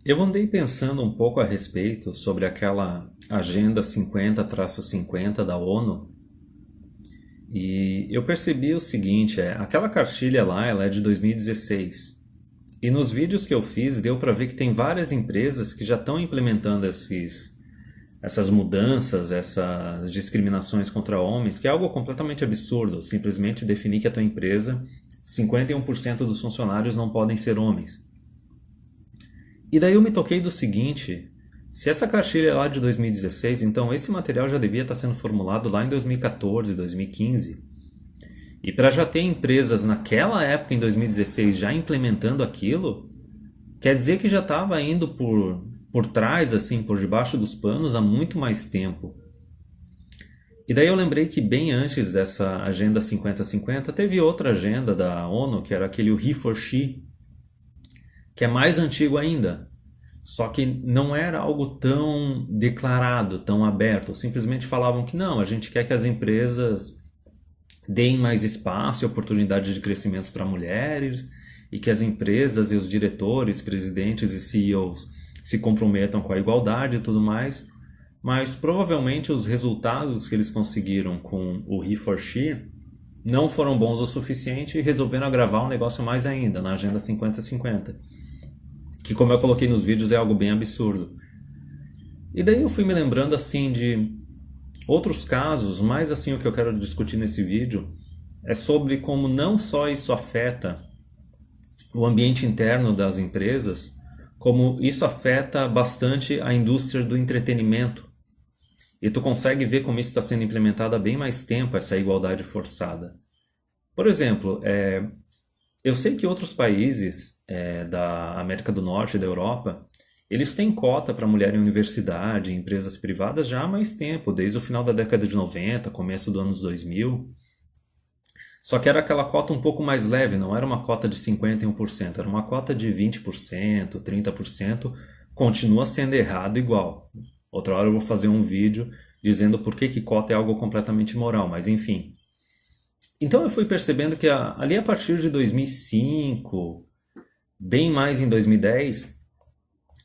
Eu andei pensando um pouco a respeito sobre aquela Agenda 50-50 da ONU e eu percebi o seguinte, aquela cartilha lá, ela é de 2016 e nos vídeos que eu fiz deu para ver que tem várias empresas que já estão implementando essas mudanças, essas discriminações contra homens, que é algo completamente absurdo, simplesmente definir que a tua empresa, 51% dos funcionários não podem ser homens. E daí eu me toquei do seguinte, se essa cartilha é lá de 2016, então esse material já devia estar sendo formulado lá em 2014, 2015. E para já ter empresas naquela época, em 2016, já implementando aquilo, quer dizer que já estava indo por trás, assim, por debaixo dos panos há muito mais tempo. E daí eu lembrei que bem antes dessa Agenda 50-50 teve outra agenda da ONU, que era aquele He for She, que é mais antigo ainda. Só que não era algo tão declarado, tão aberto. Simplesmente falavam que não, a gente quer que as empresas deem mais espaço e oportunidade de crescimento para mulheres e que as empresas e os diretores, presidentes e CEOs se comprometam com a igualdade e tudo mais. Mas provavelmente os resultados que eles conseguiram com o He for She não foram bons o suficiente e resolveram agravar o negócio mais ainda na Agenda 50-50. Que, como eu coloquei nos vídeos, é algo bem absurdo. E daí eu fui me lembrando assim de outros casos, mas assim o que eu quero discutir nesse vídeo é sobre como não só isso afeta o ambiente interno das empresas, como isso afeta bastante a indústria do entretenimento. E tu consegue ver como isso está sendo implementado há bem mais tempo, essa igualdade forçada. Por exemplo, eu sei que outros países da América do Norte e da Europa, eles têm cota para mulher em universidade, em empresas privadas já há mais tempo, desde o final da década de 90, começo dos anos 2000. Só que era aquela cota um pouco mais leve, não era uma cota de 51%, era uma cota de 20%, 30%, continua sendo errado igual. Outra hora eu vou fazer um vídeo dizendo por que cota é algo completamente imoral, mas enfim. Então eu fui percebendo que ali a partir de 2005, bem mais em 2010,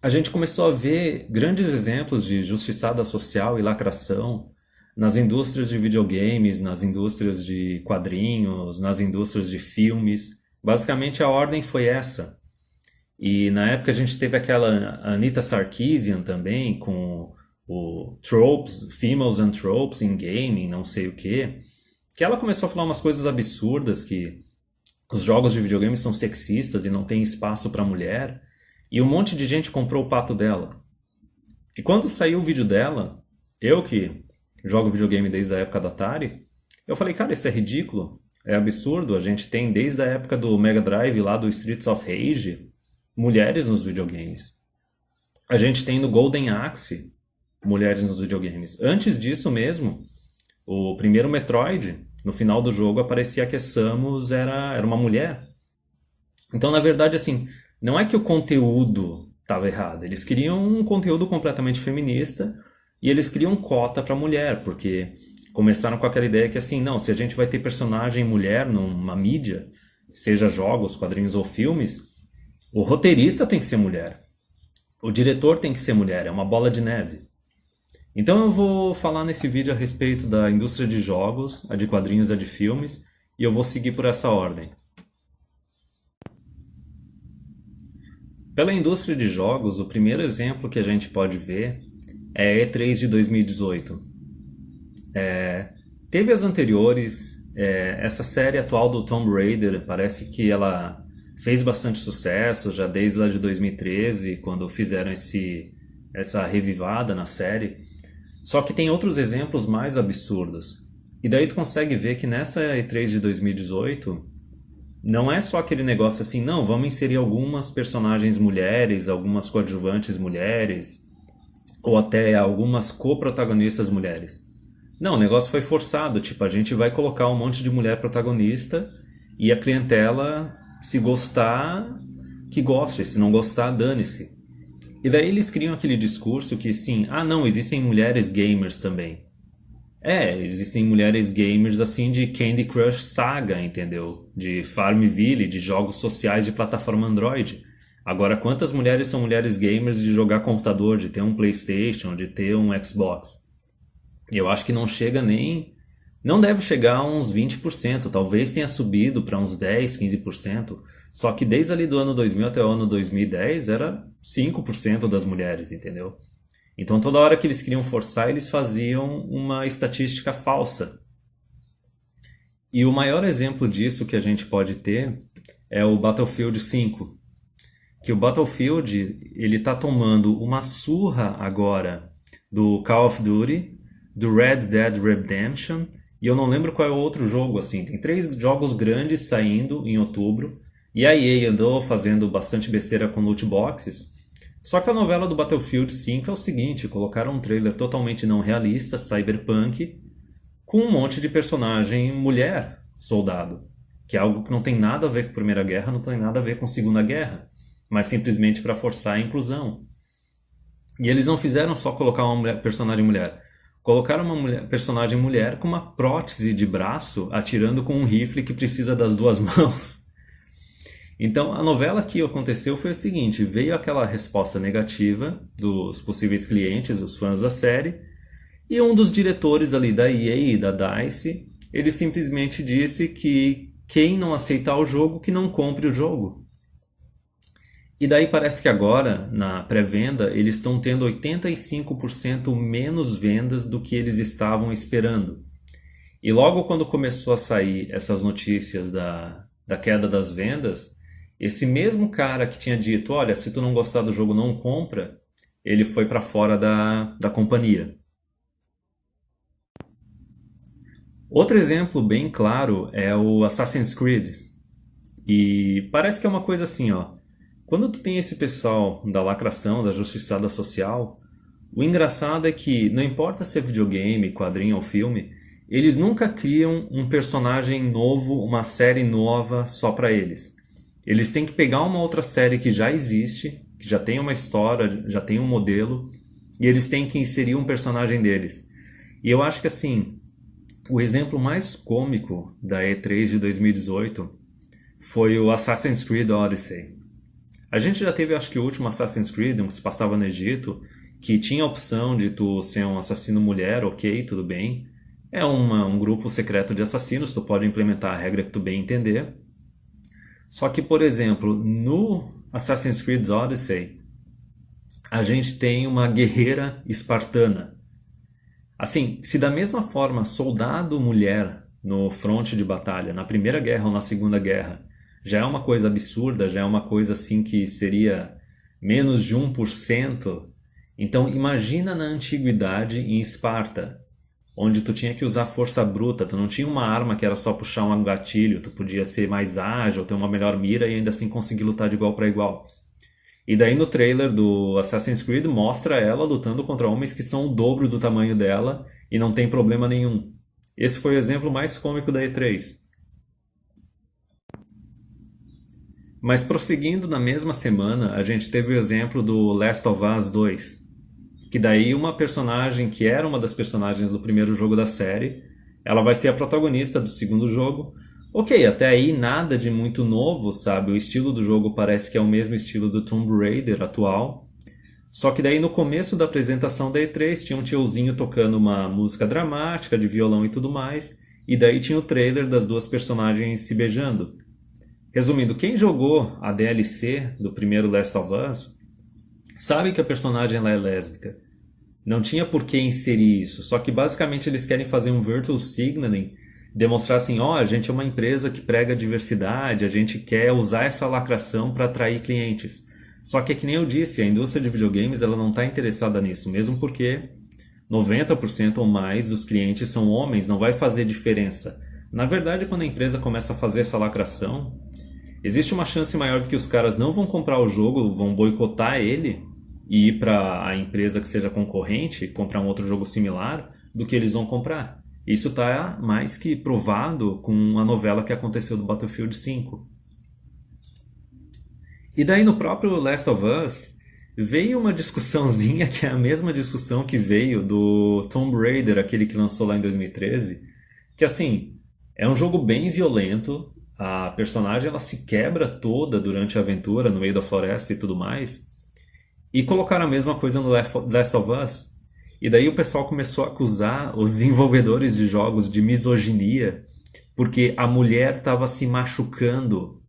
a gente começou a ver grandes exemplos de justiçada social e lacração nas indústrias de videogames, nas indústrias de quadrinhos, nas indústrias de filmes. Basicamente a ordem foi essa. E na época a gente teve aquela Anita Sarkeesian também, com o Tropes, Females and Tropes in Gaming, não sei o quê. Que ela começou a falar umas coisas absurdas, que os jogos de videogame são sexistas e não tem espaço para mulher. E um monte de gente comprou o pato dela. E quando saiu o vídeo dela, eu que jogo videogame desde a época da Atari, eu falei, cara, isso é ridículo, é absurdo. A gente tem desde a época do Mega Drive, lá do Streets of Rage, mulheres nos videogames. A gente tem no Golden Axe mulheres nos videogames. Antes disso mesmo, o primeiro Metroid, no final do jogo, aparecia que a Samus era uma mulher. Então, na verdade, assim, não é que o conteúdo estava errado. Eles queriam um conteúdo completamente feminista e eles queriam cota para mulher, porque começaram com aquela ideia que, assim, não, se a gente vai ter personagem mulher numa mídia, seja jogos, quadrinhos ou filmes, o roteirista tem que ser mulher. O diretor tem que ser mulher, é uma bola de neve. Então eu vou falar nesse vídeo a respeito da indústria de jogos, a de quadrinhos e a de filmes, e eu vou seguir por essa ordem. Pela indústria de jogos, o primeiro exemplo que a gente pode ver é a E3 de 2018. Teve as anteriores, essa série atual do Tomb Raider, parece que ela fez bastante sucesso, já desde lá de 2013, quando fizeram essa revivada na série. Só que tem outros exemplos mais absurdos. E daí tu consegue ver que nessa E3 de 2018, não é só aquele negócio assim, não, vamos inserir algumas personagens mulheres, algumas coadjuvantes mulheres, ou até algumas co-protagonistas mulheres. Não, o negócio foi forçado, tipo, a gente vai colocar um monte de mulher protagonista e a clientela, se gostar, que goste, se não gostar, dane-se. E daí eles criam aquele discurso que sim, não, existem mulheres gamers também. Existem mulheres gamers assim de Candy Crush Saga, entendeu? De Farmville, de jogos sociais de plataforma Android. Agora, quantas mulheres são mulheres gamers de jogar computador, de ter um PlayStation, de ter um Xbox? Eu acho que não chega nem. Não deve chegar a uns 20%, talvez tenha subido para uns 10, 15%. Só que desde ali do ano 2000 até o ano 2010 era 5% das mulheres, entendeu? Então toda hora que eles queriam forçar, eles faziam uma estatística falsa. E o maior exemplo disso que a gente pode ter é o Battlefield 5, que o Battlefield ele tá tomando uma surra agora do Call of Duty, do Red Dead Redemption, e eu não lembro qual é o outro jogo, assim. Tem 3 jogos grandes saindo em outubro, e a EA andou fazendo bastante besteira com loot boxes. Só que a novela do Battlefield 5 é o seguinte, colocaram um trailer totalmente não realista, cyberpunk, com um monte de personagem mulher, soldado, que é algo que não tem nada a ver com a Primeira Guerra, não tem nada a ver com a Segunda Guerra, mas simplesmente para forçar a inclusão. E eles não fizeram só colocar uma personagem mulher, colocaram uma personagem mulher com uma prótese de braço atirando com um rifle que precisa das duas mãos. Então a novela que aconteceu foi o seguinte, veio aquela resposta negativa dos possíveis clientes, os fãs da série, e um dos diretores ali da EA e da DICE, ele simplesmente disse que quem não aceitar o jogo, que não compre o jogo. E daí parece que agora, na pré-venda, eles estão tendo 85% menos vendas do que eles estavam esperando. E logo quando começou a sair essas notícias da queda das vendas, esse mesmo cara que tinha dito, olha, se tu não gostar do jogo, não compra, ele foi para fora da companhia. Outro exemplo bem claro é o Assassin's Creed. E parece que é uma coisa assim, ó. Quando tu tem esse pessoal da lacração, da justiçada social, o engraçado é que não importa se é videogame, quadrinho ou filme, eles nunca criam um personagem novo, uma série nova só pra eles. Eles têm que pegar uma outra série que já existe, que já tem uma história, já tem um modelo, e eles têm que inserir um personagem deles. E eu acho que assim, o exemplo mais cômico da E3 de 2018 foi o Assassin's Creed Odyssey. A gente já teve, acho que o último Assassin's Creed, um que se passava no Egito, que tinha a opção de tu ser um assassino mulher, ok, tudo bem. É um grupo secreto de assassinos, tu pode implementar a regra que tu bem entender. Só que, por exemplo, no Assassin's Creed Odyssey, a gente tem uma guerreira espartana. Assim, se da mesma forma soldado mulher no fronte de batalha, na Primeira Guerra ou na Segunda Guerra, já é uma coisa absurda, já é uma coisa assim que seria menos de 1%. Então imagina na antiguidade em Esparta, onde tu tinha que usar força bruta, tu não tinha uma arma que era só puxar um gatilho, tu podia ser mais ágil, ter uma melhor mira e ainda assim conseguir lutar de igual para igual. E daí no trailer do Assassin's Creed mostra ela lutando contra homens que são o dobro do tamanho dela e não tem problema nenhum. Esse foi o exemplo mais cômico da E3. Mas prosseguindo na mesma semana, a gente teve o exemplo do Last of Us 2, que daí uma personagem que era uma das personagens do primeiro jogo da série, ela vai ser a protagonista do segundo jogo. Ok, até aí nada de muito novo, sabe? O estilo do jogo parece que é o mesmo estilo do Tomb Raider atual. Só que daí no começo da apresentação da E3 tinha um tiozinho tocando uma música dramática de violão e tudo mais, e daí tinha o trailer das duas personagens se beijando. Resumindo, quem jogou a DLC do primeiro Last of Us sabe que a personagem lá é lésbica. Não tinha por que inserir isso, só que basicamente eles querem fazer um virtual signaling, demonstrar assim, ó, a gente é uma empresa que prega diversidade, a gente quer usar essa lacração para atrair clientes. Só que é que nem eu disse, a indústria de videogames ela não está interessada nisso, mesmo porque 90% ou mais dos clientes são homens, não vai fazer diferença. Na verdade, quando a empresa começa a fazer essa lacração, existe uma chance maior de que os caras não vão comprar o jogo, vão boicotar ele e ir para a empresa que seja concorrente, comprar um outro jogo similar, do que eles vão comprar. Isso está mais que provado com a novela que aconteceu do Battlefield 5. E daí no próprio Last of Us veio uma discussãozinha que é a mesma discussão que veio do Tomb Raider, aquele que lançou lá em 2013, que assim, é um jogo bem violento, a personagem ela se quebra toda durante a aventura no meio da floresta e tudo mais, e colocaram a mesma coisa no Last of Us. E daí o pessoal começou a acusar os desenvolvedores de jogos de misoginia, porque a mulher estava se machucando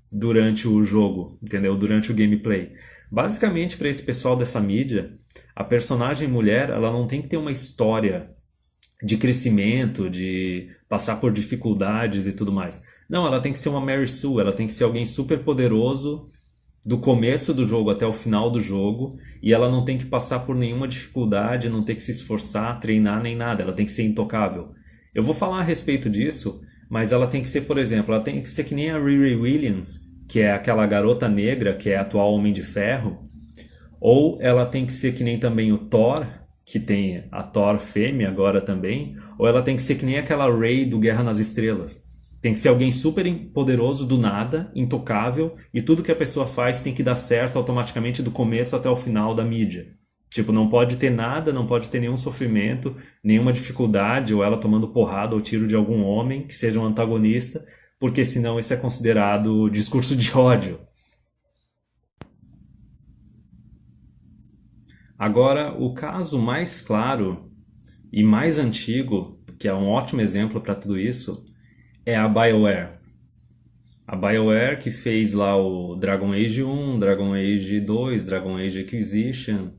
durante o jogo, entendeu? Durante o gameplay. Basicamente, para esse pessoal dessa mídia, a personagem mulher, ela não tem que ter uma história de crescimento, de passar por dificuldades e tudo mais. Não, ela tem que ser uma Mary Sue, ela tem que ser alguém super poderoso do começo do jogo até o final do jogo, e ela não tem que passar por nenhuma dificuldade, não tem que se esforçar, treinar nem nada, ela tem que ser intocável. Eu vou falar a respeito disso, mas ela tem que ser, por exemplo, ela tem que ser que nem a Riri Williams, que é aquela garota negra que é a atual Homem de Ferro, ou ela tem que ser que nem também o Thor, que tem a Thor fêmea agora também, ou ela tem que ser que nem aquela Rey do Guerra nas Estrelas. Tem que ser alguém super poderoso do nada, intocável, e tudo que a pessoa faz tem que dar certo automaticamente do começo até o final da mídia. Tipo, não pode ter nada, não pode ter nenhum sofrimento, nenhuma dificuldade, ou ela tomando porrada ou tiro de algum homem que seja um antagonista, porque senão isso é considerado discurso de ódio. Agora, o caso mais claro e mais antigo, que é um ótimo exemplo para tudo isso, é a BioWare. A BioWare que fez lá o Dragon Age 1, Dragon Age 2, Dragon Age Inquisition,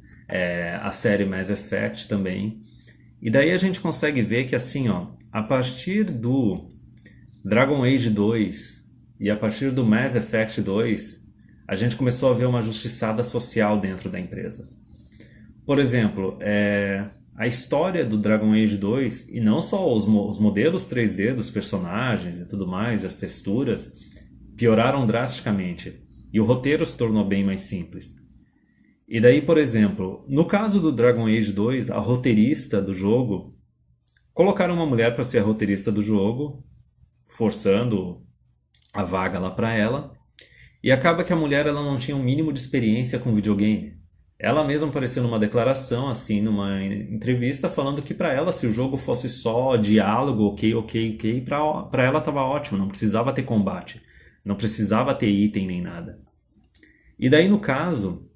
a série Mass Effect também. E daí a gente consegue ver que assim, ó, a partir do Dragon Age 2 e a partir do Mass Effect 2, a gente começou a ver uma justiçada social dentro da empresa. Por exemplo, a história do Dragon Age 2, e não só os modelos 3D dos personagens e tudo mais, as texturas, pioraram drasticamente. E o roteiro se tornou bem mais simples. E daí, por exemplo, no caso do Dragon Age 2, a roteirista do jogo, colocaram uma mulher para ser a roteirista do jogo, forçando a vaga lá para ela, e acaba que a mulher ela não tinha um mínimo de experiência com videogame. Ela mesma apareceu numa declaração, assim, numa entrevista, falando que para ela, se o jogo fosse só diálogo, ok, para ela estava ótimo, não precisava ter combate, não precisava ter item nem nada. E daí, no caso,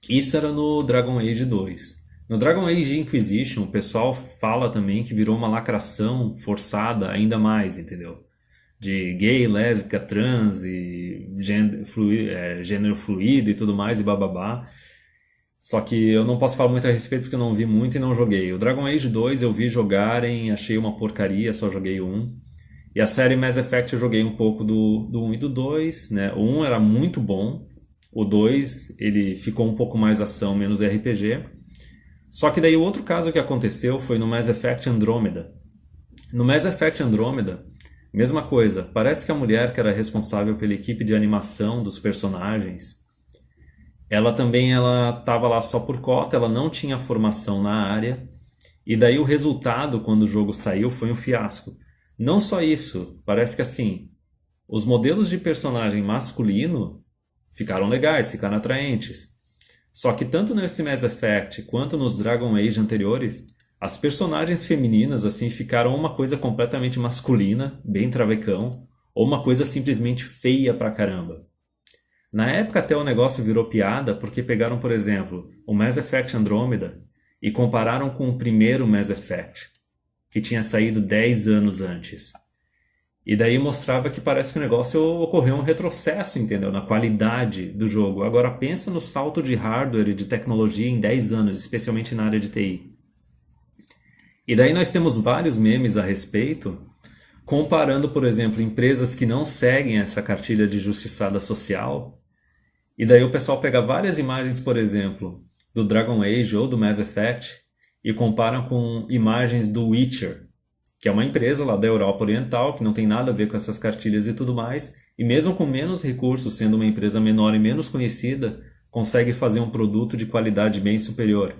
isso era no Dragon Age 2. No Dragon Age Inquisition, o pessoal fala também que virou uma lacração forçada ainda mais, entendeu? De gay, lésbica, trans e gênero fluido e tudo mais e bababá. Só que eu não posso falar muito a respeito porque eu não vi muito e não joguei. O Dragon Age 2 eu vi jogarem, achei uma porcaria, só joguei o 1. E a série Mass Effect eu joguei um pouco do 1 e do 2, né? O 1 era muito bom, o 2 ele ficou um pouco mais ação, menos RPG. Só que daí o outro caso que aconteceu foi no Mass Effect Andromeda. No Mass Effect Andromeda, mesma coisa, parece que a mulher que era responsável pela equipe de animação dos personagens, ela também estava lá só por cota, ela não tinha formação na área, e daí o resultado quando o jogo saiu foi um fiasco. Não só isso, parece que assim, os modelos de personagem masculino ficaram legais, ficaram atraentes. Só que tanto nesse Mass Effect quanto nos Dragon Age anteriores, as personagens femininas assim ficaram uma coisa completamente masculina, bem travecão, ou uma coisa simplesmente feia pra caramba. Na época até o negócio virou piada porque pegaram, por exemplo, o Mass Effect Andromeda e compararam com o primeiro Mass Effect, que tinha saído 10 anos antes. E daí mostrava que parece que o negócio ocorreu um retrocesso, entendeu? Na qualidade do jogo. Agora pensa no salto de hardware e de tecnologia em 10 anos, especialmente na área de TI. E daí nós temos vários memes a respeito, comparando, por exemplo, empresas que não seguem essa cartilha de justiçada social. E daí o pessoal pega várias imagens, por exemplo, do Dragon Age ou do Mass Effect e comparam com imagens do Witcher, que é uma empresa lá da Europa Oriental, que não tem nada a ver com essas cartilhas e tudo mais, e mesmo com menos recursos, sendo uma empresa menor e menos conhecida, consegue fazer um produto de qualidade bem superior.